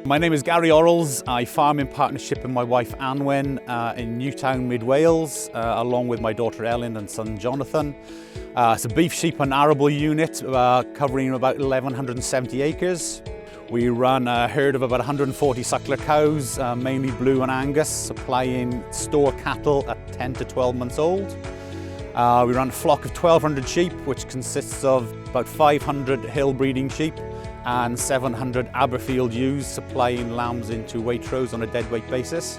My name is Gary ORRELLS. I farm in partnership with my wife Anwen in Newtown, Mid Wales, along with my daughter Ellen and son Jonathan. It's a beef, sheep and arable unit covering about 1,170 acres. We run a herd of about 140 suckler cows, mainly Blue and Angus, supplying store cattle at 10 to 12 months old. We run a flock of 1,200 sheep, which consists of about 500 hill breeding sheep and 700 Aberfield ewes, supplying lambs into Waitrose on a dead weight basis.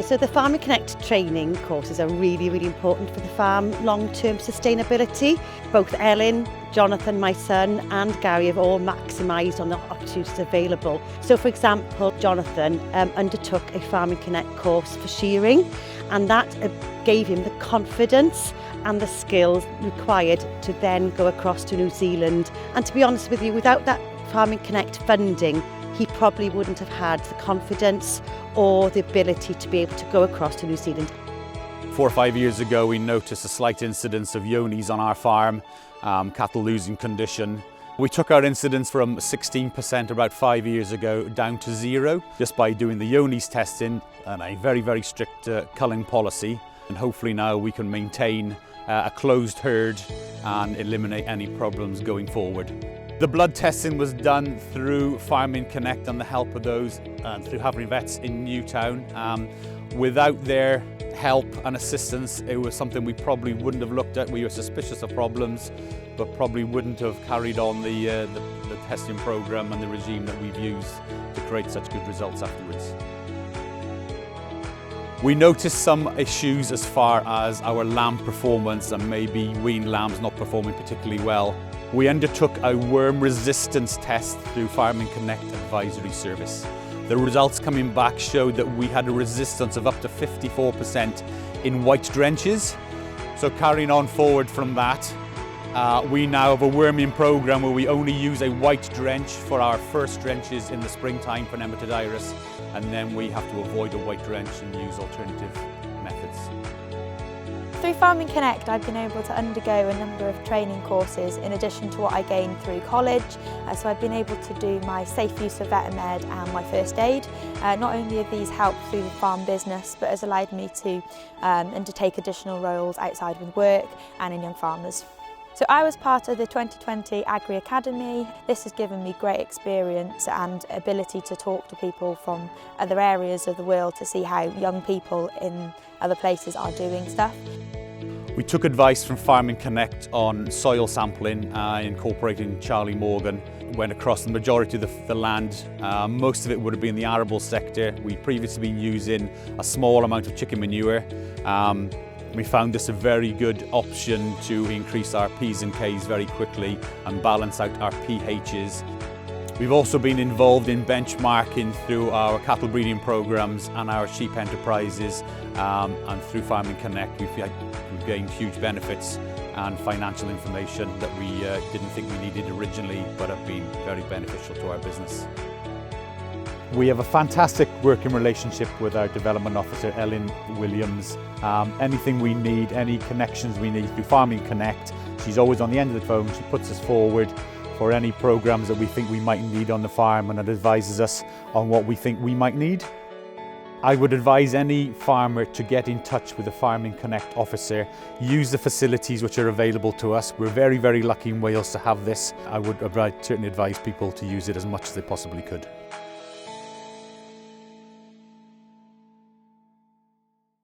So the Farming Connect training courses are really important for the farm long-term sustainability. Both Ellen, Jonathan, my son and Gary have all maximised on the opportunities available. So for example, Jonathan undertook a Farming Connect course for shearing, and that gave him the confidence and the skills required to then go across to New Zealand. And to be honest with you, without that Farming Connect funding, he probably wouldn't have had the confidence or the ability to be able to go across to New Zealand. 4 or 5 years ago, we noticed a slight incidence of yonis on our farm, cattle losing condition. We took our incidence from 16% about 5 years ago down to 0, just by doing the yonis testing and a very strict culling policy. And hopefully now we can maintain a closed herd and eliminate any problems going forward. The blood testing was done through Farming Connect and the help of those and through having vets in Newtown. Without their help and assistance, it was something we probably wouldn't have looked at. We were suspicious of problems, but probably wouldn't have carried on the testing program and the regime that we've used to create such good results afterwards. We noticed some issues as far as our lamb performance and maybe weaned lambs not performing particularly well. We undertook a worm resistance test through Farming Connect Advisory Service. The results coming back showed that we had a resistance of up to 54% in white drenches. So carrying on forward from that, we now have a worming program where we only use a white drench for our first drenches in the springtime for nematode iris, and then we have to avoid a white drench and use alternative methods. Through Farming Connect, I've been able to undergo a number of training courses in addition to what I gained through college. So I've been able to do my safe use of VetMed and my first aid. Not only have these helped through the farm business, but has allowed me to undertake additional roles outside with work and in young farmers. So I was part of the 2020 Agri Academy. This has given me great experience and ability to talk to people from other areas of the world to see how young people in other places are doing stuff. We took advice from Farming Connect on soil sampling, incorporating Charlie Morgan. Went across the majority of the land. Most of it would have been the arable sector. We'd previously been using a small amount of chicken manure. We found this a very good option to increase our P's and K's very quickly and balance out our pHs. We've also been involved in benchmarking through our cattle breeding programs and our sheep enterprises, and through Farming Connect we've gained huge benefits and financial information that we didn't think we needed originally, but have been very beneficial to our business. We have a fantastic working relationship with our development officer, Ellen Williams. Anything we need, any connections we need through Farming Connect, she's always on the end of the phone. She puts us forward for any programs that we think we might need on the farm, and it advises us on what we think we might need. I would advise any farmer to get in touch with the Farming Connect officer, use the facilities which are available to us. We're very lucky in Wales to have this. I would certainly advise people to use it as much as they possibly could.